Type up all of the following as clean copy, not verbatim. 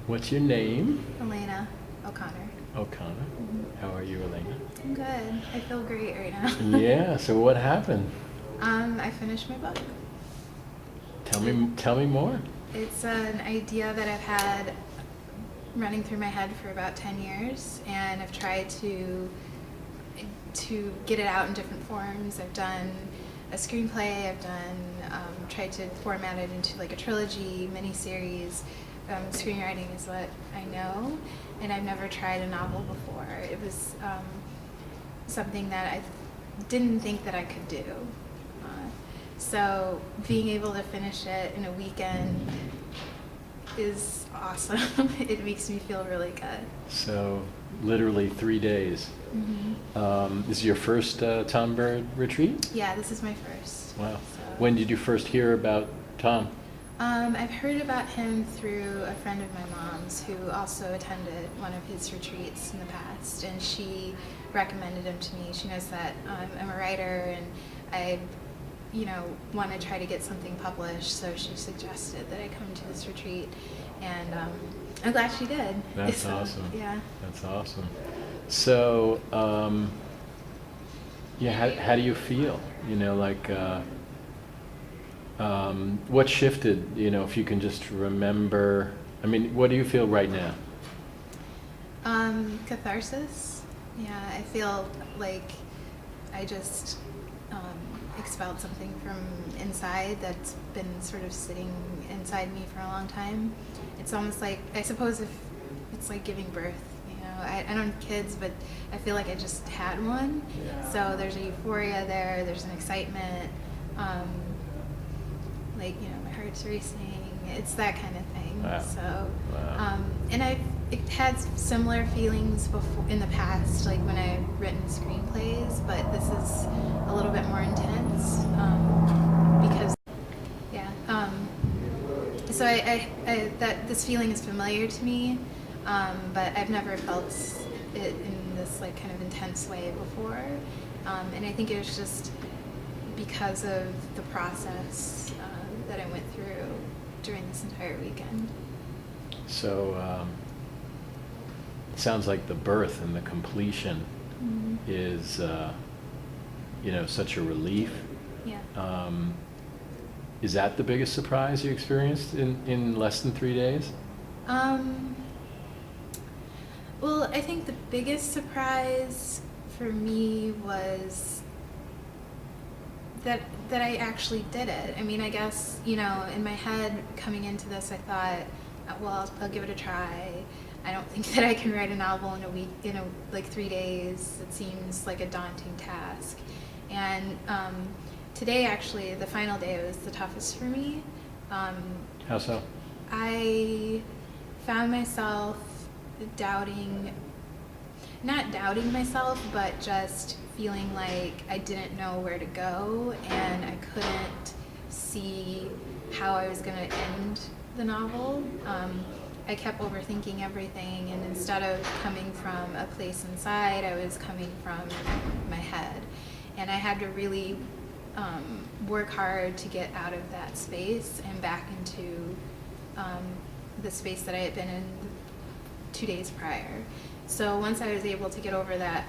What's your name? Alaina O'Connor. O'Connor. How are you, Alaina? I'm good. I feel great right now. Yeah, so what happened? I finished my book. Tell me more. It's an idea that I've had running through my head for about 10 years, and I've tried to get it out in different forms. I've done a screenplay, I've done tried to format it into like a trilogy, miniseries. Screenwriting is what I know, and I've never tried a novel before. It was something that I didn't think that I could do. So being able to finish it in a weekend is awesome. It makes me feel really good. So, literally 3 days. Mm-hmm. This is your first Tom Bird retreat? Yeah, this is my first. Wow. So. When did you first hear about Tom? I've heard about him through a friend of my mom's who also attended one of his retreats in the past, and she recommended him to me. She knows that I'm a writer and I want to try to get something published, so she suggested that I come to this retreat, and I'm glad she did. That's awesome. Yeah. That's awesome. So, yeah, how do you feel? What shifted, if you can just remember, what do you feel right now? Catharsis. Yeah, I feel like I just expelled something from inside that's been sort of sitting inside me for a long time. It's almost like, I suppose if it's like giving birth, I don't have kids, but I feel like I just had one. Yeah. So there's a euphoria there, there's an excitement, my heart's racing. It's that kind of thing. Wow. So, Wow. and I've had similar feelings before in the past, like when I've written screenplays, but this is a little bit more intense because, yeah. So I that this feeling is familiar to me, but I've never felt it in this like kind of intense way before, and I think it was just because of the process that I went through during this entire weekend. So, it sounds like the birth and the completion is, such a relief. Yeah. Is that the biggest surprise you experienced in less than 3 days? Well, I think the biggest surprise for me was that I actually did it. I guess, in my head coming into this, I thought, well, I'll give it a try. I don't think that I can write a novel in a week, 3 days. It seems like a daunting task. And today, actually, the final day was the toughest for me. How so? I found myself not doubting myself, but just feeling like I didn't know where to go, and I couldn't see how I was going to end the novel. I kept overthinking everything, and instead of coming from a place inside, I was coming from my head. And I had to really work hard to get out of that space and back into the space that I had been in 2 days prior. So once I was able to get over that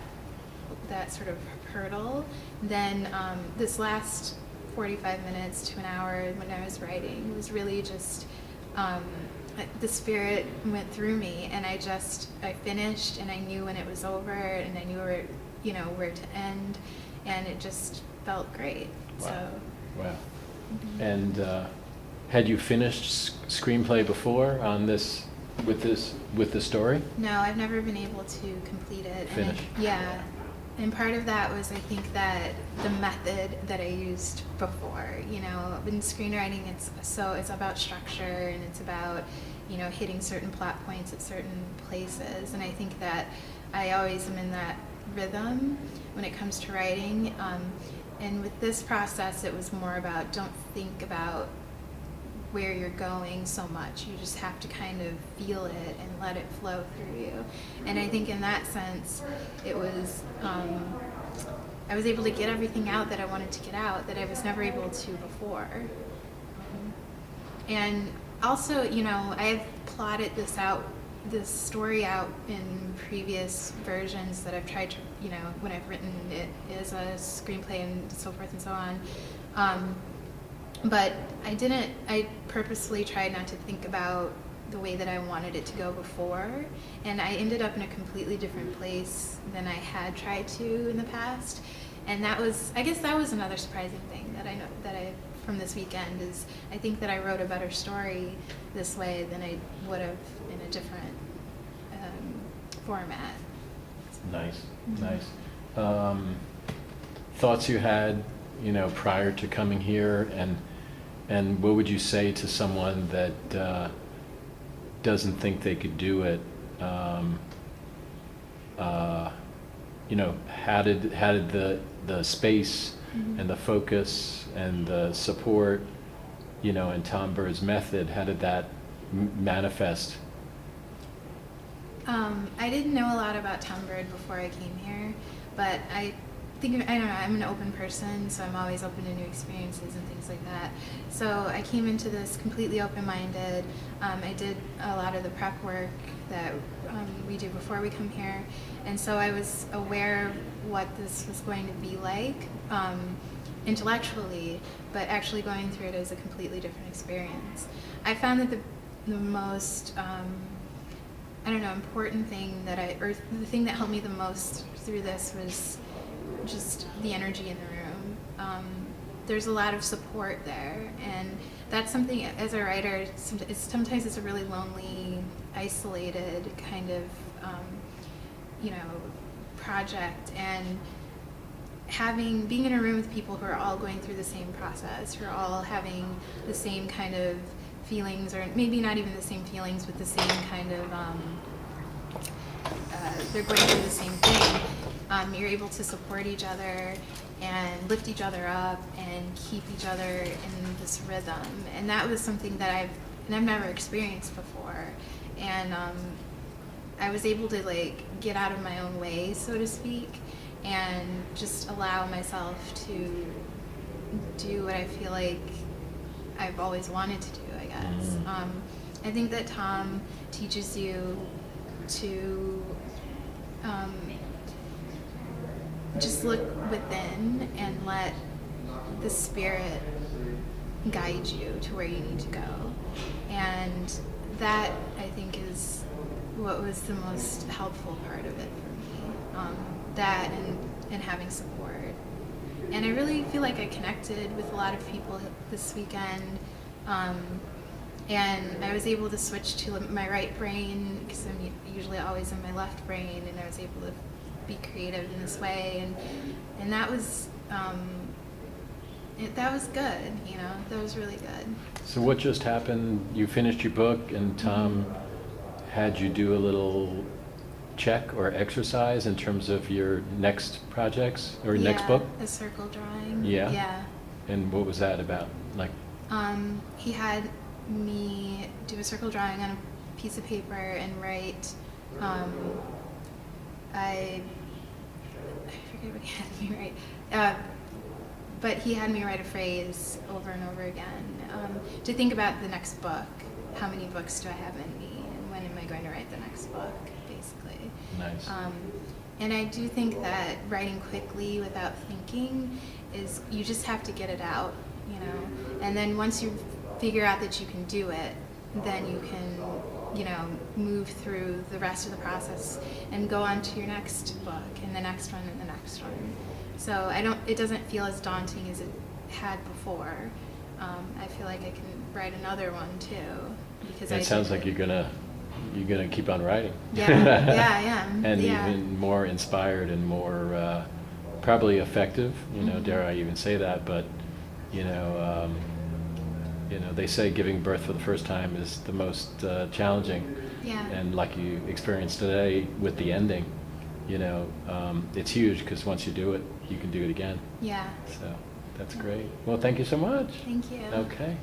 sort of hurdle, then this last 45 minutes to an hour when I was writing was really just the spirit went through me, and I finished, and I knew when it was over, and I knew where to end, and it just felt great. Wow. So. Wow. And had you finished screenplay before on this with the story? No, I've never been able to complete it. Finish. Yeah. And part of that was, I think, that the method that I used before, in screenwriting, it's about structure, and it's about, hitting certain plot points at certain places. And I think that I always am in that rhythm when it comes to writing. And with this process, it was more about, don't think about where you're going so much. You just have to kind of feel it and let it flow through you. And I think in that sense, it was, I was able to get everything out that I wanted to get out that I was never able to before. And Also, you know, I've plotted this story out in previous versions that I've tried to, you know, when I've written it as a screenplay and so forth and so on. But I purposely tried not to think about the way that I wanted it to go before, and I ended up in a completely different place than I had tried to in the past. And I guess that was another surprising thing that I from this weekend is I think that I wrote a better story this way than I would have in a different format. Nice, Mhm. nice. Thoughts you had, you know, prior to coming here, and what would you say to someone that doesn't think they could do it? You know, how did the space Mhm. and the focus and the support, you know, and Tom Bird's method, how did that manifest? I didn't know a lot about Tom Bird before I came here, but I don't know, I'm an open person, so I'm always open to new experiences and things like that. So I came into this completely open-minded. I did a lot of the prep work that we do before we come here, and so I was aware of what this was going to be like intellectually, but actually going through it is a completely different experience. I found that the most I don't know, important thing or the thing that helped me the most through this was just the energy in the room. There's a lot of support there, and that's something as a writer, sometimes it's a really lonely, isolated kind of, you know, project, and being in a room with people who are all going through the same process, who are all having the same kind of feelings, or maybe not even the same feelings, but the same kind of, they're going through the same thing. You're able to support each other and lift each other up and keep each other in this rhythm. And that was something that I've never experienced before. And I was able to like get out of my own way, so to speak, and just allow myself to do what I feel like I've always wanted to do, I guess. I think that Tom teaches you to just look within and let the spirit guide you to where you need to go. And that, I think, is what was the most helpful part of it for me. That and having support. And I really feel like I connected with a lot of people this weekend. And I was able to switch to my right brain because I'm usually always in my left brain, and I was able to be creative in this way, and that was that was good, you know, that was really good. So what just happened? You finished your book, and Tom had you do a little check or exercise in terms of your next projects or next book? A circle drawing. Yeah. Yeah. And what was that about? Like, he had me do a circle drawing on a piece of paper and write. I forget what he had me write, but he had me write a phrase over and over again to think about the next book. How many books do I have in me, and when am I going to write the next book, basically. nice. And I do think that writing quickly without thinking is, you just have to get it out, you know, and then once you figure out that you can do it, then you can, you know, move through the rest of the process and go on to your next book and the next one and the next one. So it doesn't feel as daunting as it had before. I feel like I can write another one too, because It sounds like you're gonna keep on writing. Yeah, yeah, I am. And yeah. even more inspired and more probably effective. You know, dare I even say that? But you know, they say giving birth for the first time is the most challenging. Yeah. And like you experienced today with the ending, you know, it's huge because once you do it, you can do it again. Yeah. So that's great. Well, thank you so much. Thank you. Okay.